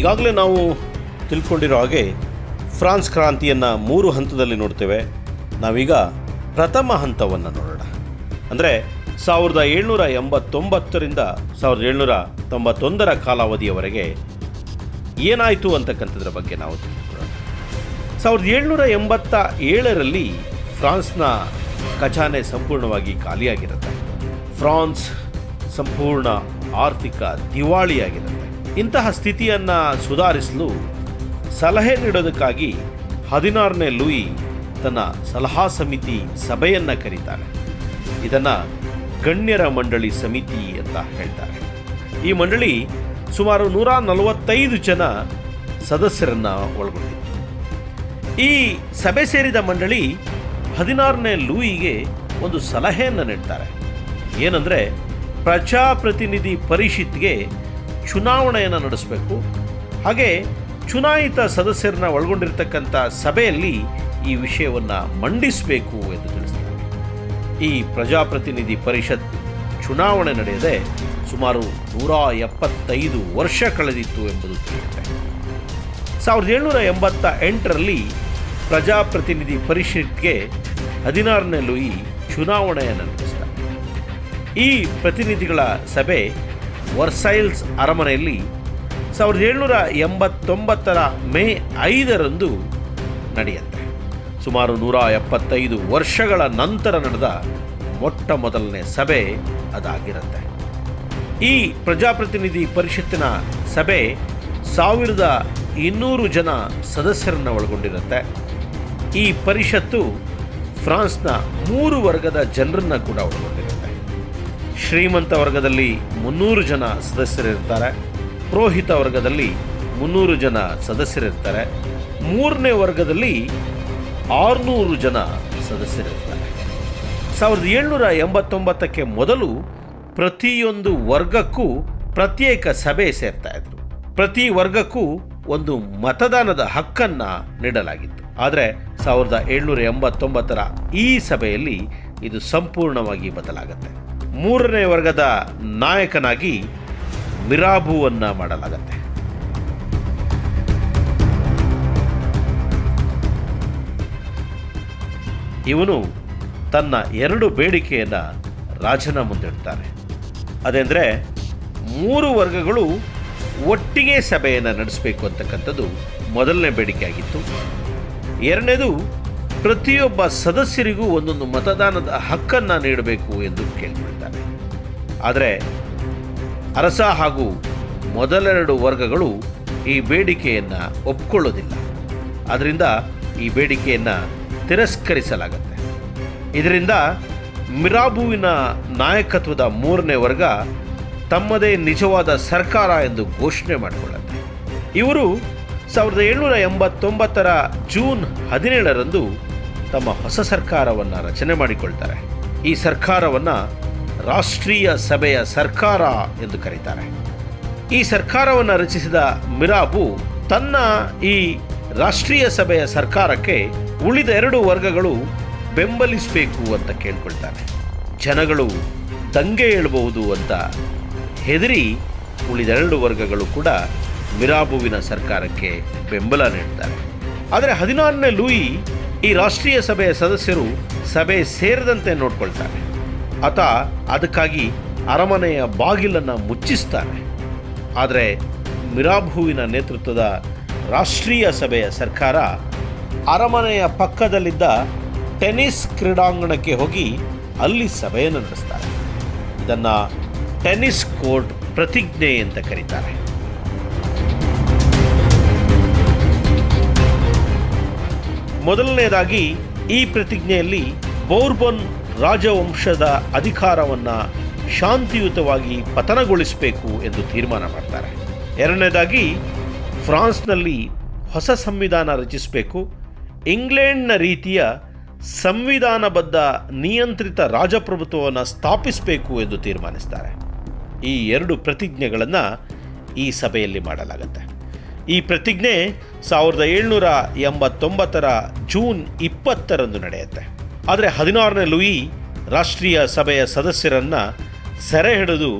ಈಗಾಗಲೇ ನಾವು ತಿಳ್ಕೊಂಡಿರೋ ಹಾಗೆ ಫ್ರಾನ್ಸ್ ಕ್ರಾಂತಿಯನ್ನು 3 ಹಂತದಲ್ಲಿ ನೋಡ್ತೇವೆ. ನಾವೀಗ ಪ್ರಥಮ ಹಂತವನ್ನು ನೋಡೋಣ. ಅಂದರೆ 1789ರಿಂದ 1791 ಕಾಲಾವಧಿಯವರೆಗೆ ಏನಾಯಿತು ಅಂತಕ್ಕಂಥದ್ರ ಬಗ್ಗೆ ನಾವು ತಿಳಿದುಕೊಳ್ಳೋಣ. 1787ರಲ್ಲಿ ಫ್ರಾನ್ಸ್ನ ಖಜಾನೆ ಸಂಪೂರ್ಣವಾಗಿ ಖಾಲಿಯಾಗಿರುತ್ತೆ. ಫ್ರಾನ್ಸ್ ಸಂಪೂರ್ಣ ಆರ್ಥಿಕ ದಿವಾಳಿಯಾಗಿರುತ್ತೆ. ಇಂತಹ ಸ್ಥಿತಿಯನ್ನು ಸುಧಾರಿಸಲು ಸಲಹೆ ನೀಡೋದಕ್ಕಾಗಿ 16ನೇ ಲೂಯಿ ತನ್ನ ಸಲಹಾ ಸಮಿತಿ ಸಭೆಯನ್ನು ಕರೀತಾನೆ. ಇದನ್ನು ಗಣ್ಯರ ಮಂಡಳಿ ಸಮಿತಿ ಅಂತ ಹೇಳ್ತಾರೆ. ಈ ಮಂಡಳಿ ಸುಮಾರು 145 ಜನ ಸದಸ್ಯರನ್ನು ಒಳಗೊಂಡಿತ್ತು. ಈ ಸಭೆ ಸೇರಿದ ಮಂಡಳಿ 16ನೇ ಲೂಯಿಗೆ ಒಂದು ಸಲಹೆಯನ್ನು ನೀಡ್ತಾರೆ. ಏನಂದರೆ, ಪ್ರಜಾಪ್ರತಿನಿಧಿ ಪರಿಷತ್ಗೆ ಚುನಾವಣೆಯನ್ನು ನಡೆಸಬೇಕು, ಹಾಗೆ ಚುನಾಯಿತ ಸದಸ್ಯರನ್ನ ಒಳಗೊಂಡಿರ್ತಕ್ಕಂಥ ಸಭೆಯಲ್ಲಿ ಈ ವಿಷಯವನ್ನು ಮಂಡಿಸಬೇಕು ಎಂದು ತಿಳಿಸ್ತಾರೆ. ಈ ಪ್ರಜಾಪ್ರತಿನಿಧಿ ಪರಿಷತ್ ಚುನಾವಣೆ ನಡೆಯದೆ ಸುಮಾರು 175 ವರ್ಷ ಕಳೆದಿತ್ತು ಎಂಬುದು ತಿಳಿಯುತ್ತೆ. 1788ರಲ್ಲಿ ಪ್ರಜಾಪ್ರತಿನಿಧಿ ಪರಿಷತ್ಗೆ 16ನೇ ಲೂಯಿ ಚುನಾವಣೆಯನ್ನು ನಡೆಸ್ತಾರೆ. ಈ ಪ್ರತಿನಿಧಿಗಳ ಸಭೆ ವರ್ಸೈಲ್ಸ್ ಅರಮನೆಯಲ್ಲಿ 1789 ಮೇ 5ರಂದು ನಡೆಯುತ್ತೆ. ಸುಮಾರು 175 ವರ್ಷಗಳ ನಂತರ ನಡೆದ ಮೊಟ್ಟ ಮೊದಲನೇ ಸಭೆ ಅದಾಗಿರುತ್ತೆ. ಈ ಪ್ರಜಾಪ್ರತಿನಿಧಿ ಪರಿಷತ್ತಿನ ಸಭೆ 1200 ಜನ ಸದಸ್ಯರನ್ನು ಒಳಗೊಂಡಿರುತ್ತೆ. ಈ ಪರಿಷತ್ತು ಫ್ರಾನ್ಸ್ನ 3 ವರ್ಗದ ಜನರನ್ನು ಕೂಡ ಒಳಗೊಂಡಿರುತ್ತೆ. ಶ್ರೀಮಂತ ವರ್ಗದಲ್ಲಿ 300 ಜನ ಸದಸ್ಯರಿರ್ತಾರೆ, ಪುರೋಹಿತ ವರ್ಗದಲ್ಲಿ 300 ಜನ ಸದಸ್ಯರಿರ್ತಾರೆ, 3ನೇ ವರ್ಗದಲ್ಲಿ 600 ಜನ ಸದಸ್ಯರಿರ್ತಾರೆ. 1789ಕ್ಕೆ ಮೊದಲು ಪ್ರತಿಯೊಂದು ವರ್ಗಕ್ಕೂ ಪ್ರತ್ಯೇಕ ಸಭೆ ಸೇರ್ತಾ ಇದ್ರು. ಪ್ರತಿ ವರ್ಗಕ್ಕೂ ಒಂದು ಮತದಾನದ ಹಕ್ಕನ್ನು ನೀಡಲಾಗಿತ್ತು. ಆದರೆ 1789ರ ಈ ಸಭೆಯಲ್ಲಿ ಇದು ಸಂಪೂರ್ಣವಾಗಿ ಬದಲಾಗುತ್ತೆ. 3ನೇ ವರ್ಗದ ನಾಯಕನಾಗಿ ಮಿರಾಬುವನ್ನು ಮಾಡಲಾಗುತ್ತೆ. ಇವನು ತನ್ನ 2 ಬೇಡಿಕೆಯನ್ನು ರಾಜನ ಮುಂದಿಡ್ತಾನೆ. ಅതെಂದರೆ, 3 ವರ್ಗಗಳು ಒಟ್ಟಿಗೆ ಸಭೆಯನ್ನು ನಡೆಸಬೇಕು ಅಂತಕ್ಕಂಥದ್ದು ಮೊದಲನೇ ಬೇಡಿಕೆ ಆಗಿತ್ತು. ಎರಡನೇದು, ಪ್ರತಿಯೊಬ್ಬ ಸದಸ್ಯರಿಗೂ ಒಂದೊಂದು ಮತದಾನದ ಹಕ್ಕನ್ನು ನೀಡಬೇಕು ಎಂದು ಕೇಳಿಕೊಳ್ತಾನೆ. ಆದರೆ ಅರಸ ಹಾಗೂ ಮೊದಲೆರಡು ವರ್ಗಗಳು ಈ ಬೇಡಿಕೆಯನ್ನು ಒಪ್ಪಿಕೊಳ್ಳೋದಿಲ್ಲ. ಅದರಿಂದ ಈ ಬೇಡಿಕೆಯನ್ನು ತಿರಸ್ಕರಿಸಲಾಗುತ್ತೆ. ಇದರಿಂದ ಮಿರಾಬುವಿನ ನಾಯಕತ್ವದ 3ನೇ ವರ್ಗ ತಮ್ಮದೇ ನಿಜವಾದ ಸರ್ಕಾರ ಎಂದು ಘೋಷಣೆ ಮಾಡಿಕೊಳ್ಳುತ್ತೆ. ಇವರು 1789ರ ಜೂನ್ 17ರಂದು ತಮ್ಮ ಹೊಸ ಸರ್ಕಾರವನ್ನು ರಚನೆ ಮಾಡಿಕೊಳ್ತಾರೆ. ಈ ಸರ್ಕಾರವನ್ನು ರಾಷ್ಟ್ರೀಯ ಸಭೆಯ ಸರ್ಕಾರ ಎಂದು ಕರೀತಾರೆ. ಈ ಸರ್ಕಾರವನ್ನು ರಚಿಸಿದ ಮಿರಾಬು ತನ್ನ ಈ ರಾಷ್ಟ್ರೀಯ ಸಭೆಯ ಸರ್ಕಾರಕ್ಕೆ ಉಳಿದ 2 ವರ್ಗಗಳು ಬೆಂಬಲಿಸಬೇಕು ಅಂತ ಕೇಳ್ಕೊಳ್ತಾನೆ. ಜನಗಳು ದಂಗೆ ಏಳಬಹುದು ಅಂತ ಹೆದರಿ ಉಳಿದ 2 ವರ್ಗಗಳು ಕೂಡ ಮಿರಾಬುವಿನ ಸರ್ಕಾರಕ್ಕೆ ಬೆಂಬಲ ನೀಡ್ತಾರೆ. ಆದರೆ 16ನೇ ಲೂಯಿ ಈ ರಾಷ್ಟ್ರೀಯ ಸಭೆಯ ಸದಸ್ಯರು ಸಭೆ ಸೇರದಂತೆ ನೋಡ್ಕೊಳ್ತಾನೆ. ಆತ ಅದಕ್ಕಾಗಿ ಅರಮನೆಯ ಬಾಗಿಲನ್ನು ಮುಚ್ಚಿಸ್ತಾನೆ. ಆದರೆ ಮಿರಾಬುವಿನ ನೇತೃತ್ವದ ರಾಷ್ಟ್ರೀಯ ಸಭೆಯ ಸರ್ಕಾರ ಅರಮನೆಯ ಪಕ್ಕದಲ್ಲಿದ್ದ ಟೆನ್ನಿಸ್ ಕ್ರೀಡಾಂಗಣಕ್ಕೆ ಹೋಗಿ ಅಲ್ಲಿ ಸಭೆಯನ್ನು ನಡೆಸ್ತಾರೆ. ಇದನ್ನು ಟೆನ್ನಿಸ್ ಕೋರ್ಟ್ ಪ್ರತಿಜ್ಞೆ ಅಂತ ಕರೀತಾರೆ. ಮೊದಲನೇದಾಗಿ ಈ ಪ್ರತಿಜ್ಞೆಯಲ್ಲಿ ಬೌರ್ಬನ್ ರಾಜವಂಶದ ಅಧಿಕಾರವನ್ನು ಶಾಂತಿಯುತವಾಗಿ ಪತನಗೊಳಿಸಬೇಕು ಎಂದು ತೀರ್ಮಾನ ಮಾಡ್ತಾರೆ. ಎರಡನೇದಾಗಿ ಫ್ರಾನ್ಸ್ನಲ್ಲಿ ಹೊಸ ಸಂವಿಧಾನ ರಚಿಸಬೇಕು, ಇಂಗ್ಲೆಂಡ್ನ ರೀತಿಯ ಸಂವಿಧಾನಬದ್ಧ ನಿಯಂತ್ರಿತ ರಾಜಪ್ರಭುತ್ವವನ್ನು ಸ್ಥಾಪಿಸಬೇಕು ಎಂದು ತೀರ್ಮಾನಿಸ್ತಾರೆ. ಈ 2 ಪ್ರತಿಜ್ಞೆಗಳನ್ನು ಈ ಸಭೆಯಲ್ಲಿ ಮಾಡಲಾಗುತ್ತೆ. ಈ ಪ್ರತಿಜ್ಞೆ 1789ರ ಜೂನ್ 20ರಂದು ನಡೆಯುತ್ತೆ. ಆದರೆ 16ನೇ ಲೂಯಿ ರಾಷ್ಟ್ರೀಯ ಸಭೆಯ ಸದಸ್ಯರನ್ನು ಸೆರೆ ಹಿಡಿದು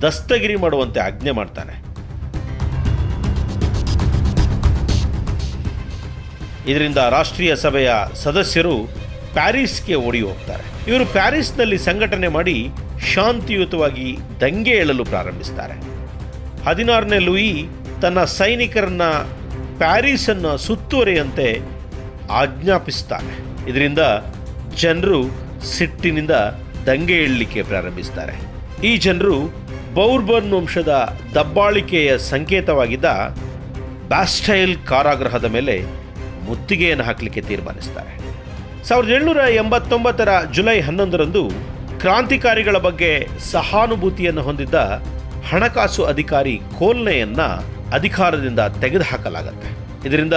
ದಸ್ತಗಿರಿ ಮಾಡುವಂತೆ ಆಜ್ಞೆ ಮಾಡ್ತಾನೆ. ಇದರಿಂದ ರಾಷ್ಟ್ರೀಯ ಸಭೆಯ ಸದಸ್ಯರು ಪ್ಯಾರಿಸ್ಗೆ ಓಡಿ ಹೋಗ್ತಾರೆ. ಇವರು ಪ್ಯಾರಿಸ್ನಲ್ಲಿ ಸಂಘಟನೆ ಮಾಡಿ ಶಾಂತಿಯುತವಾಗಿ ದಂಗೆ ಏಳಲು ಪ್ರಾರಂಭಿಸ್ತಾರೆ. 16ನೇ ಲೂಯಿ ತನ್ನ ಸೈನಿಕರನ್ನ ಪ್ಯಾರಿಸನ್ನು ಸುತ್ತುವರಿಯಂತೆ ಆಜ್ಞಾಪಿಸ್ತಾನೆ. ಇದರಿಂದ ಜನರು ಸಿಟ್ಟಿನಿಂದ ದಂಗೆ ಏಳಲಿಕ್ಕೆ ಪ್ರಾರಂಭಿಸ್ತಾರೆ. ಈ ಜನರು ಬೌರ್ಬನ್ ವಂಶದ ದಬ್ಬಾಳಿಕೆಯ ಸಂಕೇತವಾಗಿದ್ದ ಬ್ಯಾಸ್ಟೈಲ್ ಕಾರಾಗೃಹದ ಮೇಲೆ ಮುತ್ತಿಗೆಯನ್ನು ಹಾಕಲಿಕ್ಕೆ ತೀರ್ಮಾನಿಸ್ತಾರೆ. 1789 ಜುಲೈ 11ರಂದು ಕ್ರಾಂತಿಕಾರಿಗಳ ಬಗ್ಗೆ ಸಹಾನುಭೂತಿಯನ್ನು ಹೊಂದಿದ್ದ ಹಣಕಾಸು ಅಧಿಕಾರಿ ಕೋಲ್ನೆಯನ್ನು ಅಧಿಕಾರದಿಂದ ತೆಗೆದುಹಾಕಲಾಗುತ್ತೆ. ಇದರಿಂದ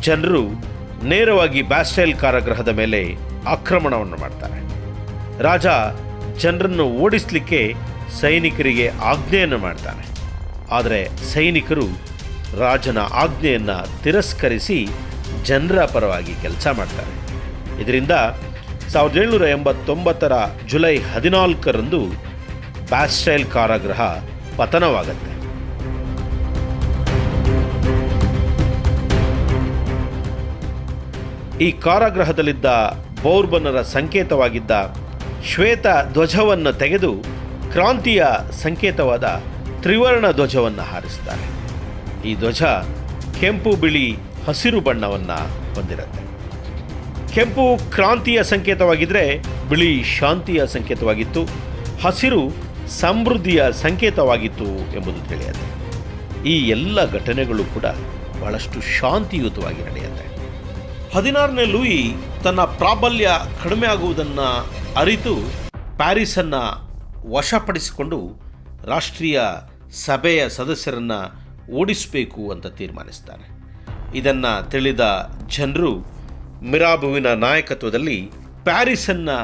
ಜನರು ನೇರವಾಗಿ ಬ್ಯಾಸ್ಟೈಲ್ ಕಾರಾಗೃಹದ ಮೇಲೆ ಆಕ್ರಮಣವನ್ನು ಮಾಡ್ತಾರೆ. ರಾಜ ಜನರನ್ನು ಓಡಿಸಲಿಕ್ಕೆ ಸೈನಿಕರಿಗೆ ಆಜ್ಞೆಯನ್ನು ಮಾಡ್ತಾನೆ. ಆದರೆ ಸೈನಿಕರು ರಾಜನ ಆಜ್ಞೆಯನ್ನು ತಿರಸ್ಕರಿಸಿ ಜನರ ಪರವಾಗಿ ಕೆಲಸ ಮಾಡ್ತಾರೆ. ಇದರಿಂದ 1789 ಜುಲೈ 14ರಂದು ಬ್ಯಾಸ್ಟೈಲ್ ಕಾರಾಗೃಹ ಪತನವಾಗುತ್ತೆ. ಈ ಕಾರಾಗೃಹದಲ್ಲಿದ್ದ ಬೌರ್ಬನರ ಸಂಕೇತವಾಗಿದ್ದ ಶ್ವೇತ ಧ್ವಜವನ್ನು ತೆಗೆದು ಕ್ರಾಂತಿಯ ಸಂಕೇತವಾದ ತ್ರಿವರ್ಣ ಧ್ವಜವನ್ನು ಹಾರಿಸ್ತಾರೆ. ಈ ಧ್ವಜ ಕೆಂಪು, ಬಿಳಿ, ಹಸಿರು ಬಣ್ಣವನ್ನು ಹೊಂದಿರುತ್ತೆ. ಕೆಂಪು ಕ್ರಾಂತಿಯ ಸಂಕೇತವಾಗಿದ್ದರೆ ಬಿಳಿ ಶಾಂತಿಯ ಸಂಕೇತವಾಗಿತ್ತು, ಹಸಿರು ಸಮೃದ್ಧಿಯ ಸಂಕೇತವಾಗಿತ್ತು ಎಂಬುದು ತಿಳಿಯುತ್ತೆ. ಈ ಎಲ್ಲ ಘಟನೆಗಳು ಕೂಡ ಬಹಳಷ್ಟು ಶಾಂತಿಯುತವಾಗಿ ನಡೆಯುತ್ತೆ. 16ನೇ ಲೂಯಿ ತನ್ನ ಪ್ರಾಬಲ್ಯ ಕಡಿಮೆ ಆಗುವುದನ್ನು ಅರಿತು ಪ್ಯಾರಿಸನ್ನು ವಶಪಡಿಸಿಕೊಂಡು ರಾಷ್ಟ್ರೀಯ ಸಭೆಯ ಸದಸ್ಯರನ್ನು ಓಡಿಸಬೇಕು ಅಂತ ತೀರ್ಮಾನಿಸ್ತಾನೆ. ಇದನ್ನು ತಿಳಿದ ಜನರು ಮಿರಾಬುವಿನ ನಾಯಕತ್ವದಲ್ಲಿ ಪ್ಯಾರಿಸನ್ನು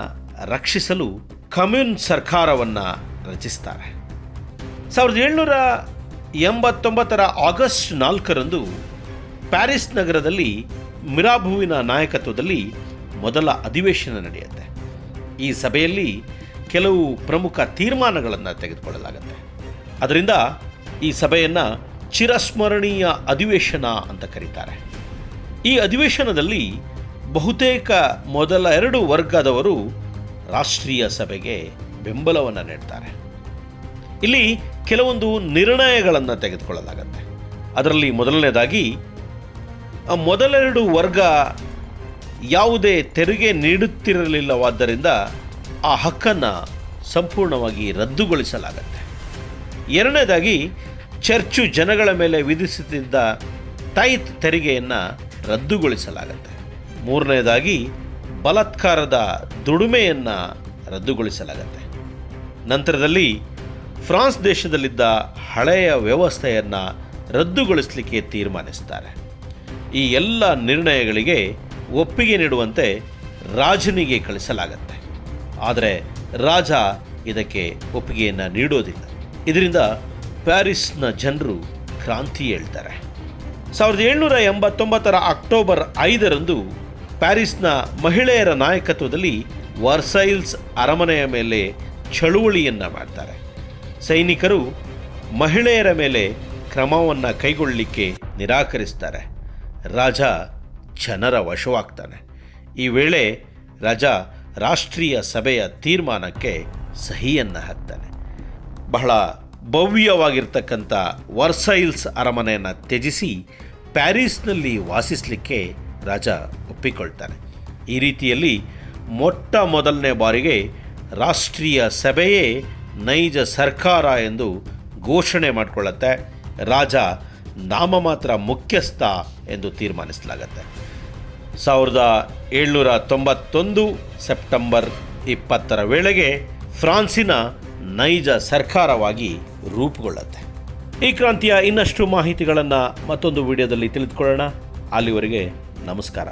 ರಕ್ಷಿಸಲು ಕಮ್ಯೂನ್ ಸರ್ಕಾರವನ್ನು ರಚಿಸ್ತಾರೆ. 1789 ಆಗಸ್ಟ್ 4ರಂದು ಪ್ಯಾರಿಸ್ ನಗರದಲ್ಲಿ ಮಿರಾಬುವಿನ ನಾಯಕತ್ವದಲ್ಲಿ ಮೊದಲ ಅಧಿವೇಶನ ನಡೆಯುತ್ತೆ. ಈ ಸಭೆಯಲ್ಲಿ ಕೆಲವು ಪ್ರಮುಖ ತೀರ್ಮಾನಗಳನ್ನು ತೆಗೆದುಕೊಳ್ಳಲಾಗುತ್ತೆ. ಅದರಿಂದ ಈ ಸಭೆಯನ್ನು ಚಿರಸ್ಮರಣೀಯ ಅಧಿವೇಶನ ಅಂತ ಕರೀತಾರೆ. ಈ ಅಧಿವೇಶನದಲ್ಲಿ ಬಹುತೇಕ ಮೊದಲ 2 ವರ್ಗದವರು ರಾಷ್ಟ್ರೀಯ ಸಭೆಗೆ ಬೆಂಬಲವನ್ನು ನೀಡ್ತಾರೆ. ಇಲ್ಲಿ ಕೆಲವೊಂದು ನಿರ್ಣಯಗಳನ್ನು ತೆಗೆದುಕೊಳ್ಳಲಾಗುತ್ತೆ. ಅದರಲ್ಲಿ ಮೊದಲನೇದಾಗಿ ಮೊದಲ 2 ವರ್ಗ ಯಾವುದೇ ತೆರಿಗೆ ನೀಡುತ್ತಿರಲಿಲ್ಲವಾದ್ದರಿಂದ ಆ ಹಕ್ಕನ್ನು ಸಂಪೂರ್ಣವಾಗಿ ರದ್ದುಗೊಳಿಸಲಾಗುತ್ತೆ. ಎರಡನೇದಾಗಿ ಚರ್ಚು ಜನಗಳ ಮೇಲೆ ವಿಧಿಸುತ್ತಿದ್ದ ಟೈತ್ ತೆರಿಗೆಯನ್ನು ರದ್ದುಗೊಳಿಸಲಾಗುತ್ತೆ. ಮೂರನೇದಾಗಿ ಬಲಾತ್ಕಾರದ ದುಡಿಮೆಯನ್ನು ರದ್ದುಗೊಳಿಸಲಾಗುತ್ತೆ. ನಂತರದಲ್ಲಿ ಫ್ರಾನ್ಸ್ ದೇಶದಲ್ಲಿದ್ದ ಹಳೆಯ ವ್ಯವಸ್ಥೆಯನ್ನು ರದ್ದುಗೊಳಿಸಲಿಕ್ಕೆ ತೀರ್ಮಾನಿಸ್ತಾರೆ. ಈ ಎಲ್ಲ ನಿರ್ಣಯಗಳಿಗೆ ಒಪ್ಪಿಗೆ ನೀಡುವಂತೆ ರಾಜನಿಗೆ ಕಳಿಸಲಾಗುತ್ತೆ. ಆದರೆ ರಾಜ ಇದಕ್ಕೆ ಒಪ್ಪಿಗೆಯನ್ನು ನೀಡೋದಿಲ್ಲ. ಇದರಿಂದ ಪ್ಯಾರಿಸ್ನ ಜನರು ಕ್ರಾಂತಿ ಹೇಳ್ತಾರೆ. 1789 ಅಕ್ಟೋಬರ್ 5ರಂದು ಪ್ಯಾರಿಸ್ನ ಮಹಿಳೆಯರ ನಾಯಕತ್ವದಲ್ಲಿ ವರ್ಸೈಲ್ಸ್ ಅರಮನೆಯ ಮೇಲೆ ಚಳುವಳಿಯನ್ನು ಮಾಡ್ತಾರೆ. ಸೈನಿಕರು ಮಹಿಳೆಯರ ಮೇಲೆ ಕ್ರಮವನ್ನು ಕೈಗೊಳ್ಳಲಿಕ್ಕೆ ನಿರಾಕರಿಸ್ತಾರೆ. ರಾಜ ಜನರ ವಶವಾಗ್ತಾನೆ. ಈ ವೇಳೆ ರಾಜ ರಾಷ್ಟ್ರೀಯ ಸಭೆಯ ತೀರ್ಮಾನಕ್ಕೆ ಸಹಿಯನ್ನು ಹಾಕ್ತಾನೆ. ಬಹಳ ಭವ್ಯವಾಗಿರ್ತಕ್ಕಂಥ ವರ್ಸೈಲ್ಸ್ ಅರಮನೆಯನ್ನು ತ್ಯಜಿಸಿ ಪ್ಯಾರಿಸ್ನಲ್ಲಿ ವಾಸಿಸಲಿಕ್ಕೆ ರಾಜ ಒಪ್ಪಿಕೊಳ್ತಾನೆ. ಈ ರೀತಿಯಲ್ಲಿ ಮೊಟ್ಟ ಮೊದಲನೇ ಬಾರಿಗೆ ರಾಷ್ಟ್ರೀಯ ಸಭೆಯೇ ನೈಜ ಸರ್ಕಾರ ಎಂದು ಘೋಷಣೆ ಮಾಡಿಕೊಳ್ಳುತ್ತೆ. ರಾಜ ನಾಮಮಾತ್ರ ಮುಖ್ಯಸ್ಥ ಎಂದು ತೀರ್ಮಾನಿಸಲಾಗುತ್ತೆ. 1791 ಸೆಪ್ಟೆಂಬರ್ 20ರ ವೇಳೆಗೆ ಫ್ರಾನ್ಸಿನ ನೈಜ ಸರ್ಕಾರವಾಗಿ ರೂಪುಗೊಳ್ಳುತ್ತೆ. ಈ ಕ್ರಾಂತಿಯ ಇನ್ನಷ್ಟು ಮಾಹಿತಿಗಳನ್ನು ಮತ್ತೊಂದು ವಿಡಿಯೋದಲ್ಲಿ ತಿಳಿದುಕೊಳ್ಳೋಣ. ಅಲ್ಲಿವರೆಗೆ ನಮಸ್ಕಾರ.